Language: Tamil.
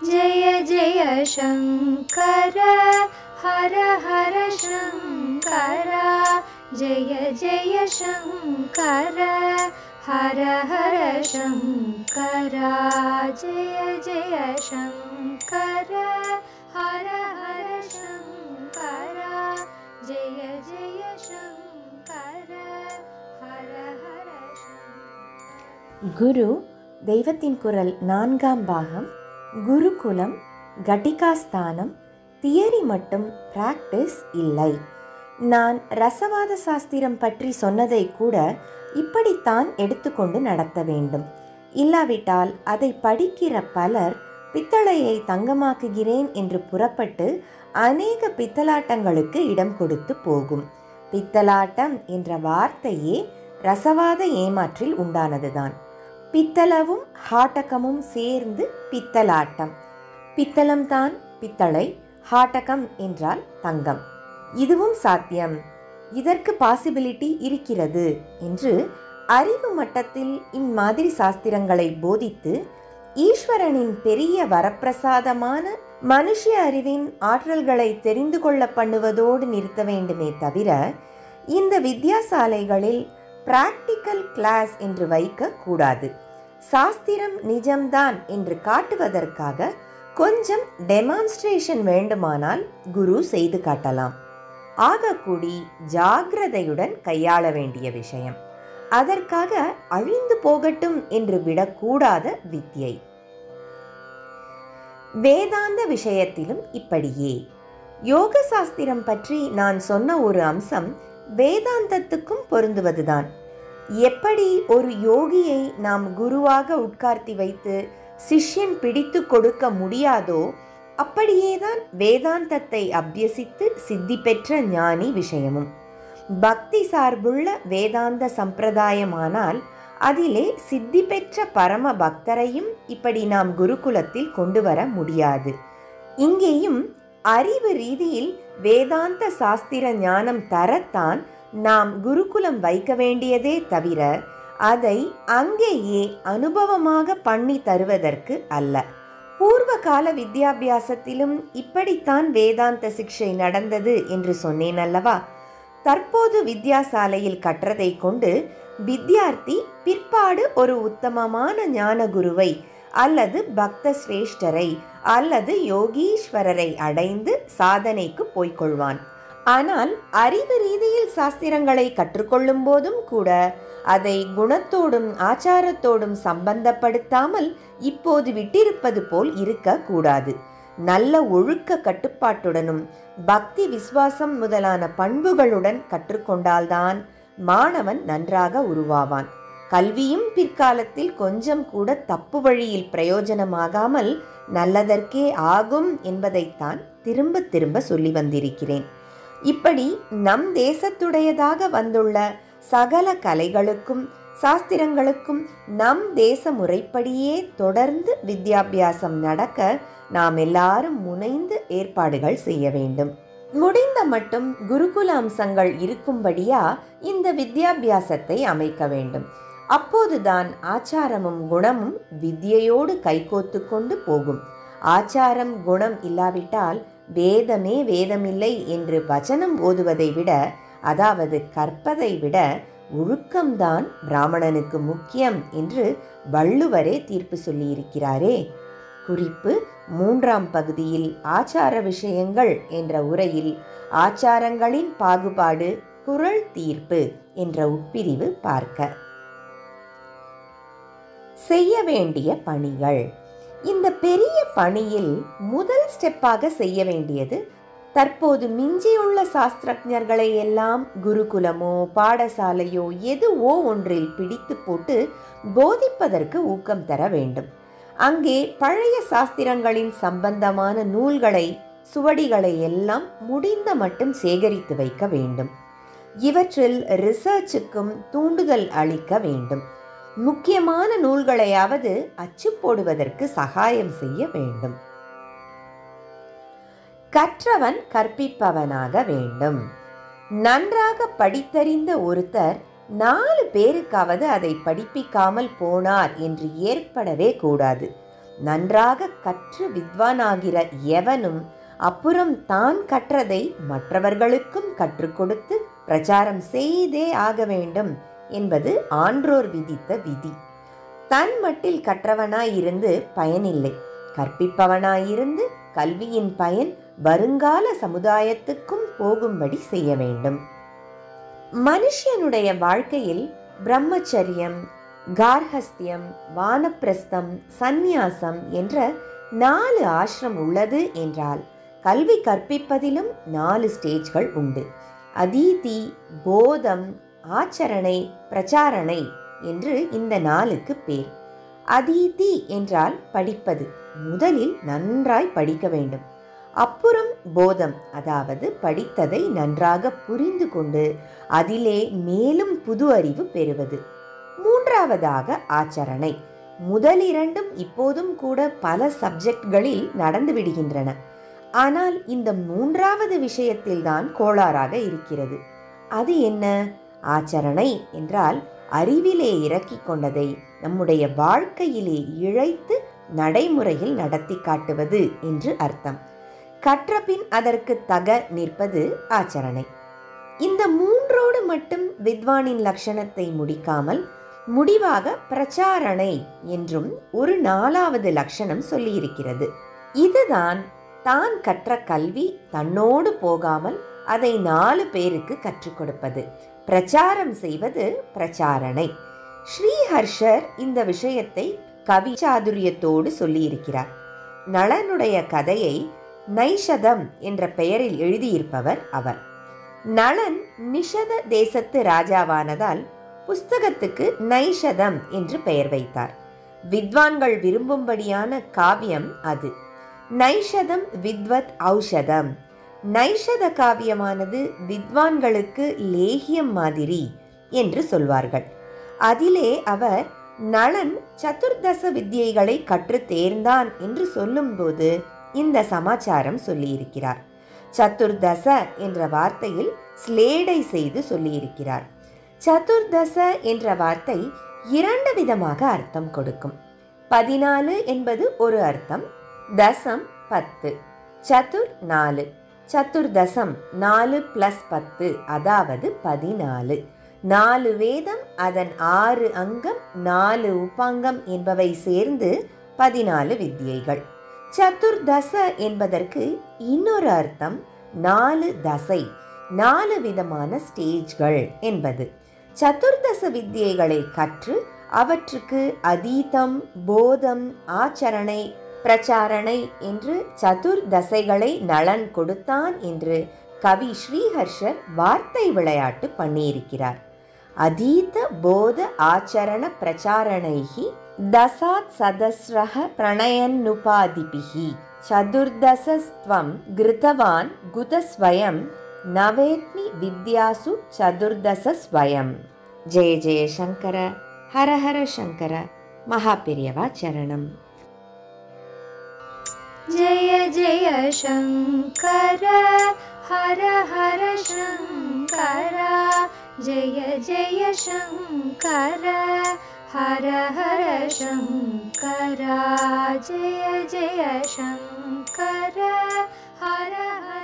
जय जय शङ्कर हर हर शङ्कर जय जय शङ्कर हर हर शङ्कर जय जय शङ्कर हर हर शङ्कर जय जय शङ्कर हर हर शङ्कर. குரு தெய்வத்தின் குரல் 4ஆம் பாகம். குருகுலம், கட்டிகாஸ்தானம், தியரி மட்டும் பிராக்டிஸ் இல்லை. நான் ரசவாத சாஸ்திரம் பற்றி சொன்னதை கூட இப்படித்தான் எடுத்துக்கொண்டு நடத்த வேண்டும். இல்லாவிட்டால் அதை படிக்கிற பலர் பித்தளையை தங்கமாக்குகிறேன் என்று புறப்பட்டு அநேக பித்தலாட்டங்களுக்கு இடம் கொடுத்து போகும். பித்தலாட்டம் என்ற வார்த்தையே ரசவாத ஏமாற்றில் உண்டானதுதான். பித்தளவும் ஹாட்டகமும் சேர்ந்து பித்தலாட்டம். பித்தளம்தான் பித்தளை, ஹாட்டகம் என்றால் தங்கம். இதுவும் சாத்தியம், இதற்கு பாசிபிலிட்டி இருக்கிறது என்று அறிவு மட்டத்தில் இம்மாதிரி சாஸ்திரங்களை போதித்து ஈஸ்வரனின் பெரிய வரப்பிரசாதமான மனுஷ அறிவின் ஆற்றல்களை தெரிந்து கொள்ள பண்ணுவதோடு நிறுத்த வேண்டுமே தவிர இந்த வித்யாசாலைகளில் பிராக்டிக்கல் கிளாஸ் என்று வைக்க கூடாது. சாஸ்திரம் நிஜம்தான் என்று காட்டுவதற்காக கொஞ்சம் டெமான்ஸ்ட்ரேஷன் வேண்டுமானால் குரு செய்து காட்டலாம். ஆகக்கூடி ஜாகிரதையுடன் கையாள வேண்டிய விஷயம். அதற்காக அழிந்து போகட்டும் என்று விடக்கூடாத வித்யை. வேதாந்த விஷயத்திலும் இப்படியே. யோக சாஸ்திரம் பற்றி நான் சொன்ன ஒரு அம்சம் வேதாந்தத்துக்கும் பொருந்துவதுதான். எப்படி ஒரு யோகியை நாம் குருவாக உட்கார்த்தி வைத்து சிஷ்யன் பிடித்து கொடுக்க முடியாதோ அப்படியேதான் வேதாந்தத்தை அபியசித்து சித்தி பெற்ற ஞானி விஷயமும். பக்தி சார்புள்ள வேதாந்த சம்பிரதாயமானால் அதிலே சித்தி பெற்ற பரம பக்தரையும் இப்படி நாம் குருகுலத்தில் கொண்டு வர முடியாது. இங்கேயும் அறிவு ரீதியில் வேதாந்த சாஸ்திர ஞானம் தரத்தான் நாம் குருகுலம் வைக்க வேண்டியதே தவிர அதை அங்கேயே அனுபவமாக பண்ணி தருவதற்கு அல்ல. பூர்வ கால வித்யாபியாசத்திலும் இப்படித்தான் வேதாந்த சிக்ஷை நடந்தது என்று சொன்னேன் அல்லவா? தற்போது வித்யாசாலையில் கற்றதை கொண்டு வித்யார்த்தி பிற்பாடு ஒரு உத்தமமான ஞான குருவை அல்லது பக்த சிரேஷ்டரை அல்லது யோகீஸ்வரரை அடைந்து சாதனைக்கு போய்கொள்வான். ஆனால் அறிவு ரீதியில் சாஸ்திரங்களை கற்றுக்கொள்ளும் போதும் கூட அதை குணத்தோடும் ஆச்சாரத்தோடும் சம்பந்தப்படுத்தாமல் இப்போது விட்டிருப்பது போல் இருக்கக்கூடாது. நல்ல ஒழுக்க கட்டுப்பாட்டுடனும் பக்தி விசுவாசம் முதலான பண்புகளுடன் கற்றுக்கொண்டால்தான் மாணவன் நன்றாக உருவாவான். கல்வியும் பிற்காலத்தில் கொஞ்சம் கூட தப்பு வழியில் பிரயோஜனமாகாமல் நல்லதற்கே ஆகும் என்பதைத்தான் திரும்ப திரும்ப சொல்லி வந்திருக்கிறேன். இப்படி நம் தேசத்துடையதாக வந்துள்ள சகல கலைகளுக்கும் சாஸ்திரங்களுக்கும் நம் தேச முறைப்படியே தொடர்ந்து வித்யாபியாசம் நடக்க நாம் எல்லாரும் முனைந்து ஏற்பாடுகள் செய்ய வேண்டும். முடிந்த மட்டும் குருகுல அம்சங்கள் இருக்கும்படியா இந்த வித்யாபியாசத்தை அமைக்க வேண்டும். அப்போதுதான் ஆச்சாரமும் குணமும் வித்யையோடு கைகோத்து கொண்டு போகும். ஆச்சாரம் குணம் இல்லாவிட்டால் வேதமே வேதமில்லை என்று வச்சனம் ஓதுவதை விட, அதாவது கற்பதை விட ஒழுக்கம்தான் பிராமணனுக்கு முக்கியம் என்று வள்ளுவரே தீர்ப்பு சொல்லியிருக்கிறாரே. குறிப்பு 3ஆம் பகுதியில் ஆச்சார விஷயங்கள் என்ற உரையில் ஆச்சாரங்களின் பாகுபாடு குறள் தீர்ப்பு என்ற உட்பிரிவு பார்க்க. செய்ய வேண்டிய பணிகள். இந்த பெரிய பணியில் முதல் ஸ்டெப்பாக செய்ய வேண்டியது தற்போது மிஞ்சியுள்ள சாஸ்திரஜர்களை எல்லாம் குருகுலமோ பாடசாலையோ எதுவோ ஒன்றில் பிடித்து போட்டு போதிப்பதற்கு ஊக்கம் தர வேண்டும். அங்கே பழைய சாஸ்திரங்களின் சம்பந்தமான நூல்களை சுவடிகளை எல்லாம் முடிந்த மட்டும் சேகரித்து வைக்க வேண்டும். இவற்றில் ரிசர்ச்சுக்கும் தூண்டுதல் அளிக்க வேண்டும். முக்கியமான நூல்களையாவது அச்சு போடுவதற்கு சகாயம் செய்ய வேண்டும். கற்றவன் கற்பிப்பவனாக வேண்டும். நன்றாக படித்தறிந்த ஒருத்தர் 4 பேருக்காவது அதை படிப்பிக்காமல் போனார் என்று ஏற்படவே கூடாது. நன்றாக கற்று வித்வானாகிற எவனும் அப்புறம் தான் கற்றதை மற்றவர்களுக்கும் கற்றுக் கொடுத்து பிரச்சாரம் செய்தே ஆக வேண்டும் என்பது ஆன்றோர் விதித்த விதி. தன் மட்டில் கற்றவனாயிருந்து பயனில்லை. கற்பிப்பவனாயிருந்து கல்வியின் பயன் வருங்கால சமுதாயத்துக்கும் போகும்படி செய்ய வேண்டும். மனுஷனுடைய வாழ்க்கையில் பிரம்மச்சரியம், கார்ஹஸ்தியம், வானப்பிரஸ்தம், சந்நியாசம் என்ற 4 ஆசிரம் உள்ளது என்றால் கல்வி கற்பிப்பதிலும் 4 ஸ்டேஜ்கள் உண்டு. அதீதி, போதம், ஆச்சரணை, பிரச்சாரணை என்று இந்த 4க்கு பேர். அதீதி என்றால் படிப்பது. முதலில் நன்றாய் படிக்க வேண்டும். அப்புறம் போதம், அதாவது படித்ததை நன்றாக புரிந்து கொண்டு அதிலே மேலும் புது அறிவு பெறுவது. மூன்றாவதாக ஆச்சரணை. முதல் 2ம் இப்போதும் கூட பல சப்ஜெக்ட்களில் நடந்து விடுகின்றன. ஆனால் இந்த 3வது விஷயத்தில்தான் கோளாறாக இருக்கிறது. அது என்ன? ஆச்சரணை என்றால் அறிவிலே இறக்கிக் கொண்டதை நம்முடைய வாழ்க்கையிலே இழைத்து நடைமுறையில் நடத்தி காட்டுவது என்று அர்த்தம். கற்றபின் அதற்கு தக நிற்பது ஆச்சரணை. இந்த 3ஓடு மட்டும் வித்வானின் லட்சணத்தை முடிக்காமல் முடிவாக பிரச்சாரணை என்றும் ஒரு 4வது லட்சணம் சொல்லியிருக்கிறது. இதுதான் தான் கற்ற கல்வி தன்னோடு போகாமல் அதை 4 பேருக்கு கற்றுக் கொடுப்பது, பிரச்சாரம் செய்வது பிரச்சாரணை. ஸ்ரீஹர்ஷர் இந்த விஷயத்தை கவி சாதுரியத்தோடு சொல்லியிருக்கிறார். நளனுடைய கதையை நைஷதம் என்ற பெயரில் எழுதியிருப்பவர் அவர். நளன் நிஷத தேசத்து ராஜாவானதால் புஸ்தகத்துக்கு நைஷதம் என்று பெயர் வைத்தார். வித்வான்கள் விரும்பும்படியான காவியம் அது. நைஷதம் வித்வத் ஔஷதம். நைஷத காவியமானது வித்வான்களுக்கு லேகியம் மாதிரி என்று சொல்வார்கள். அதிலே அவர் நளன் சதுர்தச வித்யைகளை கற்று தேர்ந்தான் என்று சொல்லும்போது இந்த சமாச்சாரம் சொல்லியிருக்கிறார். சதுர்தச என்ற வார்த்தையில் ஸ்லேடை செய்து சொல்லியிருக்கிறார். சதுர்தச என்ற வார்த்தை 2 விதமாக அர்த்தம் கொடுக்கும். 14 என்பது ஒரு அர்த்தம், தசம் 10, சதுர் 4, சதுர்தசம் 4 + 10 அதாவது 14. 4 வேதம், அதன் 6 அங்கம், 4 உபாங்கம் என்பவை சேர்ந்து 14 வித்யைகள். சதுர்தச என்பதற்கு இன்னொரு அர்த்தம் 4 தசை, 4 விதமான ஸ்டேஜ்கள் என்பது. சதுர்தச வித்யைகளை கற்று அவற்றுக்கு அதீதம், போதம், ஆச்சரணை, பிரச்சாரணை என்று சதுர்தசைகளை நளன் கொடுத்தான் என்று கவி ஸ்ரீஹர்ஷர் வார்த்தை விளையாட்டு பண்ணியிருக்கிறார். அதீத போத ஆச்சரண பிரச்சாரணைஹி தசாத் சதஸ்ரஹ பிரணயன்னுபாதிபிஹி சதுர்தசஸ்த்வம் கிருதவான் குதஸ்வயம் நவேத்மி வித்யாசு சதுர்தசஸ்வயம். ஜெய ஜெய சங்கர, ஹர ஹர சங்கர, மகாபெரியவா சரணம். जय जय शङ्कर, हर हर शङ्कर. जय जय शङ्कर, हर हर शङ्कर. जय जय शङ्कर, हर हर